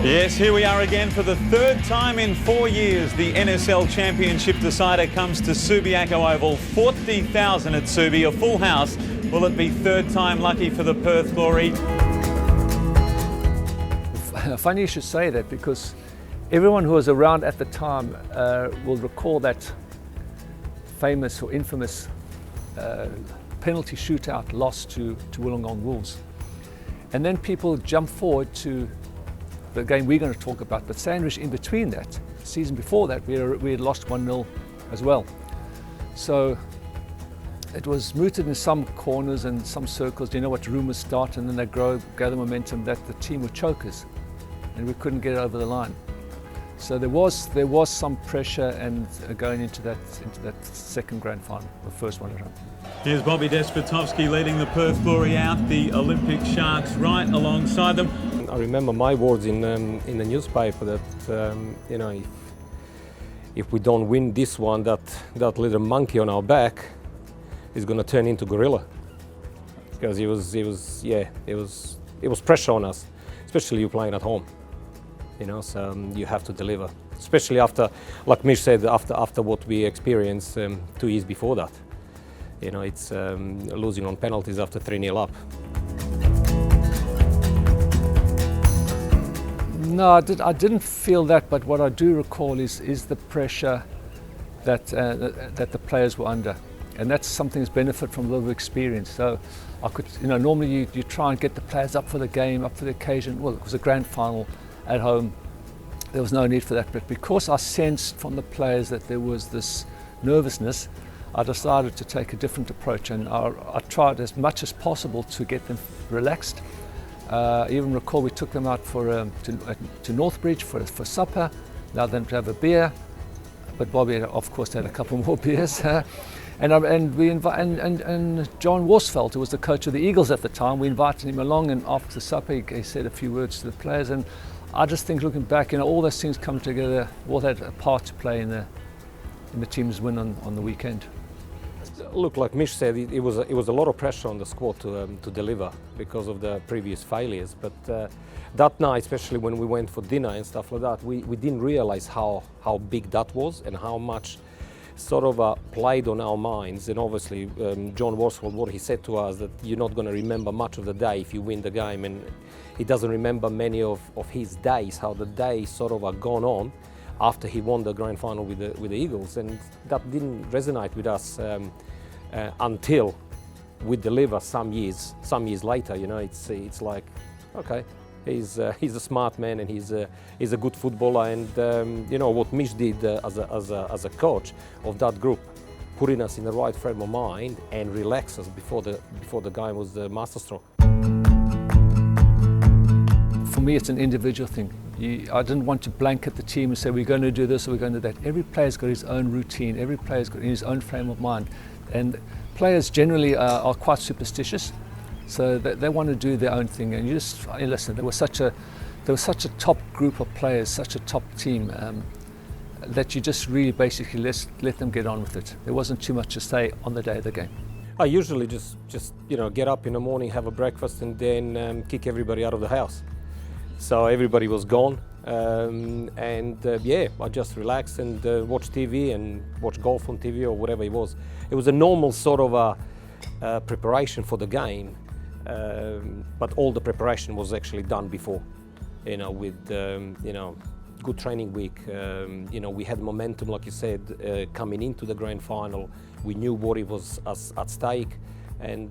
Yes, here we are again for the third time in 4 years. The NSL Championship decider comes to Subiaco Oval. 40,000 at Subi, a full house. Will it be third time lucky for the Perth Glory? Funny you should say that, because everyone who was around at the time will recall that famous or infamous penalty shootout loss to Wollongong Wolves. And then people jump forward to the game we're going to talk about, but sandwiched in between that, the season before that, we had lost 1-0 as well. So it was mooted in some corners and some circles. You know what rumours start, and then they gather momentum that the team were chokers and we couldn't get it over the line. So there was some pressure and going into that second grand final, the first one at home. Here's Bobby Despotovski leading the Perth Glory out, the Olympic Sharks right alongside them. I remember my words in the newspaper that you know, if we don't win this one, that little monkey on our back is going to turn into gorilla, because it was pressure on us, especially you playing at home. You know, so you have to deliver, especially after, like Mich said, after what we experienced 2 years before that. You know, it's losing on penalties after 3-0 up. No, I didn't feel that, but what I do recall is the pressure that the players were under, and that's something that's benefit from a little experience. So I could, you know, normally you try and get the players up for the game, up for the occasion. Well, it was a grand final at home. There was no need for that, but because I sensed from the players that there was this nervousness, I decided to take a different approach, and I tried as much as possible to get them relaxed. I even recall we took them out to Northbridge for supper, allowed them to have a beer, but Bobby of course had a couple more beers. And John Worsfeld, who was the coach of the Eagles at the time, we invited him along, and after the supper he said a few words to the players. And I just think, looking back, you know, all those things come together, all had a part to play in the team's win on the weekend. Look, like Mich said, it was a lot of pressure on the squad to deliver because of the previous failures. But that night, especially when we went for dinner and stuff like that, we didn't realise how big that was and how much sort of played on our minds. And obviously, John Worsford, what he said to us, that you're not going to remember much of the day if you win the game, and he doesn't remember many of his days, how the days sort of are gone on after he won the grand final with the Eagles, and that didn't resonate with us until we deliver some years later. You know, it's like, okay, he's a smart man and he's a good footballer, and you know what Mich did as a coach of that group, putting us in the right frame of mind and relax us before the game was masterstroke. For me, it's an individual thing. I didn't want to blanket the team and say we're going to do this or we're going to do that. Every player's got his own routine. Every player's got his own frame of mind, and players generally are quite superstitious, so they want to do their own thing. And you just listen. There was such a top group of players, such a top team, that you just really basically let them get on with it. There wasn't too much to say on the day of the game. I usually just you know, get up in the morning, have a breakfast, and then kick everybody out of the house. So everybody was gone, and yeah, I just relaxed and watched TV and watched golf on TV or whatever it was. It was a normal sort of a preparation for the game, but all the preparation was actually done before. You know, with you know, good training week. You know, we had momentum, like you said, coming into the grand final. We knew what it was at stake, and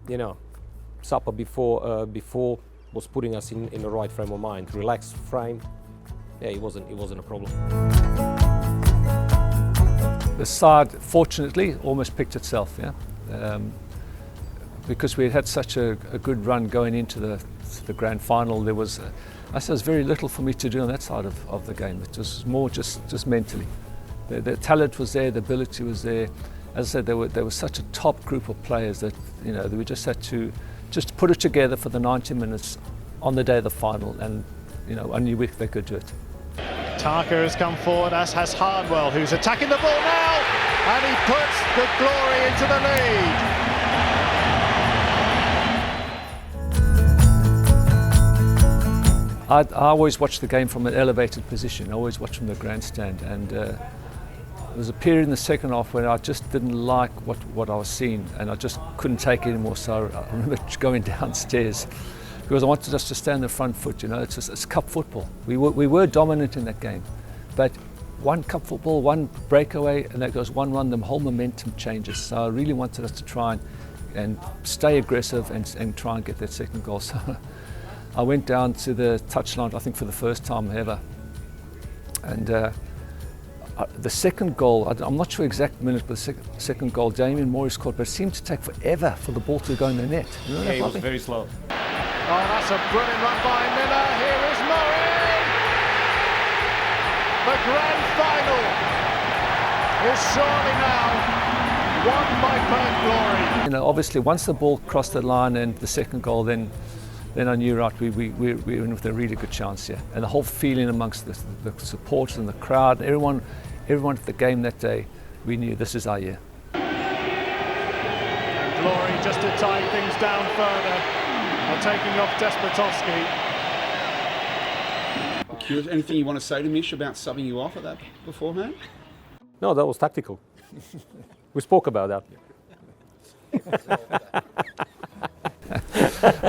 you know, supper before was putting us in the right frame of mind, relaxed frame. Yeah, it wasn't a problem. The side, fortunately, almost picked itself, yeah, because we had such a good run going into the grand final. There was, I suppose, very little for me to do on that side of the game. It was more just mentally. The talent was there, the ability was there. As I said, there was such a top group of players that, you know, we just had to just put it together for the 90 minutes on the day of the final, and you know, only they could do it. Tarka has come forward, as has Hardwell, who's attacking the ball now, and he puts the Glory into the lead. I always watched the game from an elevated position. I always watched from the grandstand, and there was a period in the second half when I just didn't like what I was seeing, and I just couldn't take it anymore. So I remember going downstairs because I wanted us to stay on the front foot. You know, it's cup football. We were dominant in that game, but one cup football, one breakaway, and that goes 1-1. The whole momentum changes. So I really wanted us to try and stay aggressive and try and get that second goal. So I went down to the touchline, I think for the first time ever, and the second goal, I'm not sure exact minute, but the second goal, Damien Morris scored, but it seemed to take forever for the ball to go in the net. Yeah, he was very slow. Oh, that's a brilliant run by Miller. Here is Murray. The grand final is surely now won by Perth Glory. You know, obviously, once the ball crossed the line and the second goal, then I knew, right, we're in with a really good chance here. And the whole feeling amongst the supporters and the crowd, everyone at the game that day, we knew this is our year. And Glory, just to tie things down further, are taking off Despotovski. Anything you want to say to Mich about subbing you off at that beforehand? No, that was tactical. We spoke about that.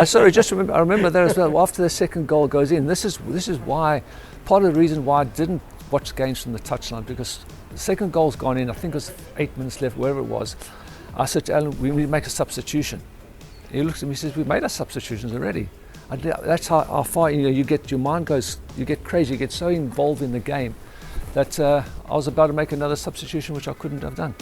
Sorry, I remember that as well. After the second goal goes in, this is why, part of the reason why I didn't watch games from the touchline, because the second goal's gone in. I think it was 8 minutes left, wherever it was. I said to Alan, we need to make a substitution. He looks at me and says, we've made our substitutions already. That's how far, you know, your mind goes, you get crazy, you get so involved in the game that I was about to make another substitution, which I couldn't have done.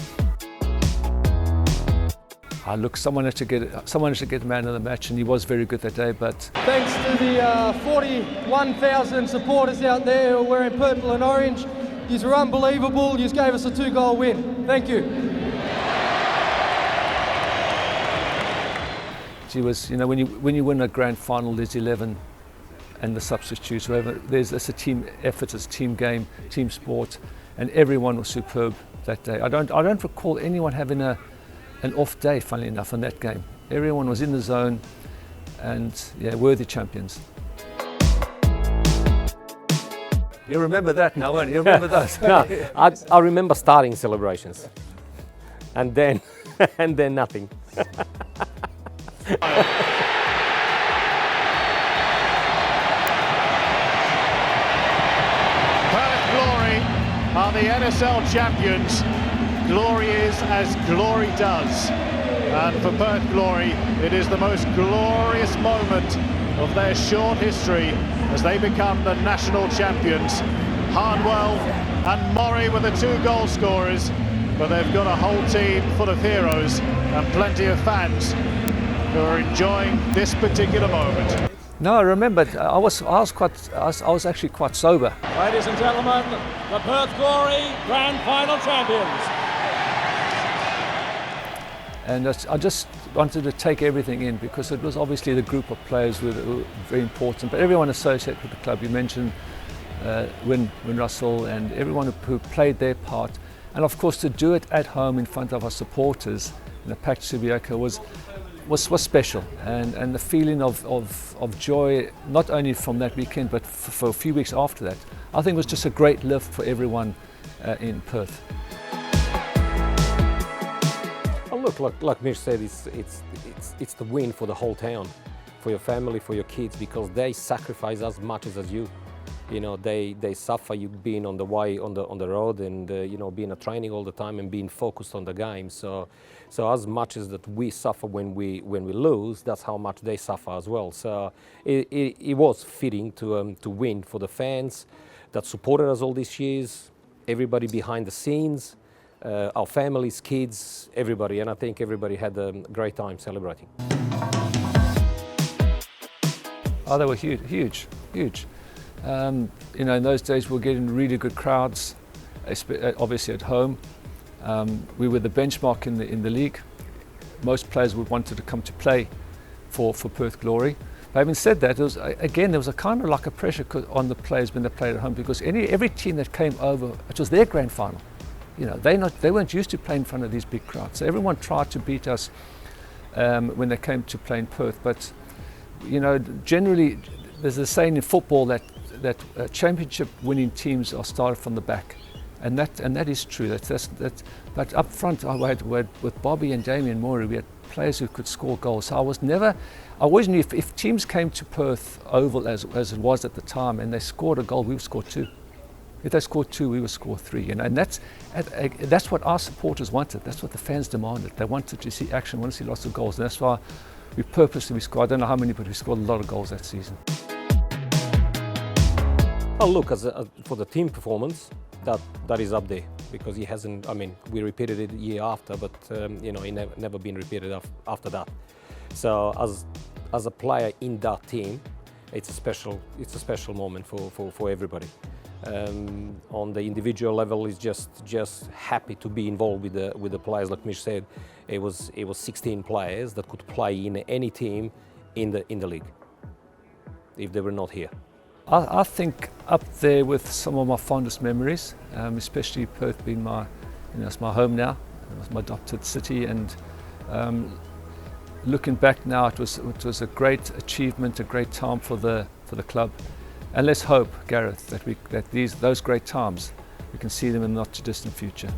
Look, someone had to get the man of the match, and he was very good that day. But thanks to the 41,000 supporters out there who are wearing purple and orange, you were unbelievable. You gave us a 2-goal win. Thank you. She was, you know, when you win a grand final, there's 11, and the substitutes, whatever. It's a team effort, it's a team game, team sport, and everyone was superb that day. I don't recall anyone having an off day, funnily enough, in that game. Everyone was in the zone, and yeah, worthy champions. You remember that now, won't you? You remember those? No, I remember starting celebrations, and then nothing. Perth Glory are the NSL champions. Glory is as glory does, and for Perth Glory it is the most glorious moment of their short history as they become the national champions. Hardwell and Murray were the 2 goal scorers, but they've got a whole team full of heroes and plenty of fans who are enjoying this particular moment. No, I remember. I was actually quite sober. Ladies and gentlemen, the Perth Glory Grand Final champions. And I just wanted to take everything in, because it was obviously the group of players who were very important, but everyone associated with the club. You mentioned Win Russell and everyone who played their part, and of course to do it at home in front of our supporters in a packed Subiaco was special, and the feeling of joy, not only from that weekend but for a few weeks after that, I think was just a great lift for everyone in Perth. Look, like Mich said, it's the win for the whole town, for your family, for your kids, because they sacrifice as much as you. You know, they suffer you being on the way on the road, and you know, being at training all the time and being focused on the game. So as much as that we suffer when we lose, that's how much they suffer as well. So it was fitting to win for the fans that supported us all these years, everybody behind the scenes. Our families, kids, everybody, and I think everybody had a great time celebrating. Oh, they were huge. You know, in those days we were getting really good crowds, obviously at home. We were the benchmark in the league. Most players would wanted to come to play for Perth Glory. But having said that, there was a kind of like a pressure on the players when they played at home, because every team that came over, it was their grand final. You know, they weren't used to playing in front of these big crowds. So everyone tried to beat us when they came to play in Perth. But you know, generally there's a saying in football that championship winning teams are started from the back, and that is true. But up front, I had with Bobby and Damien Morey, we had players who could score goals. So I always knew if teams came to Perth Oval as it was at the time, and they scored a goal, we would score two. If they scored two, we would score three. And that's what our supporters wanted. That's what the fans demanded. They wanted to see action, wanted to see lots of goals, and that's why we purposely scored. I don't know how many, but we scored a lot of goals that season. Oh, look, for the team performance, that is up there, because he hasn't. I mean, we repeated it year after, but you know, he never been repeated after that. So as a player in that team, it's a special moment for everybody. On the individual level, is just happy to be involved with the players. Like Mich said, it was 16 players that could play in any team in the league if they were not here. I think up there with some of my fondest memories, especially Perth being it's my home now. It was my adopted city, and looking back now, it was a great achievement, a great time for the club. And let's hope, Gareth, that those great times, we can see them in the not too distant future.